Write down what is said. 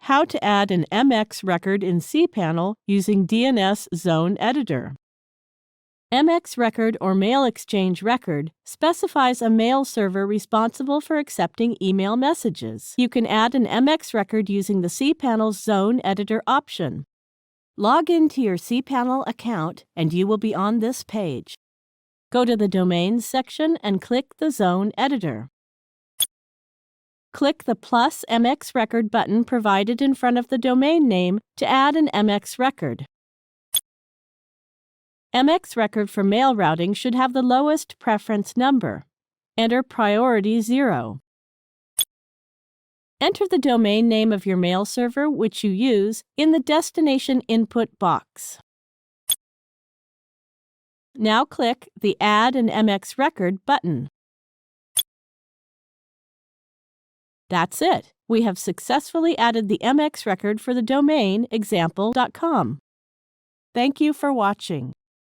How to add an MX record in cPanel using DNS Zone Editor. MX record or mail exchange record specifies a mail server responsible for accepting email messages. You can add an MX record using the cPanel's Zone Editor option. Log into your cPanel account and you will be on this page. Go to the Domains section and click the Zone Editor. Click the plus MX record button provided in front of the domain name to add an MX record. MX record for mail routing should have the lowest preference number. Enter priority 0. Enter the domain name of your mail server which you use in the destination input box. Now click the Add an MX record button. That's it. We have successfully added the MX record for the domain example.com. Thank you for watching.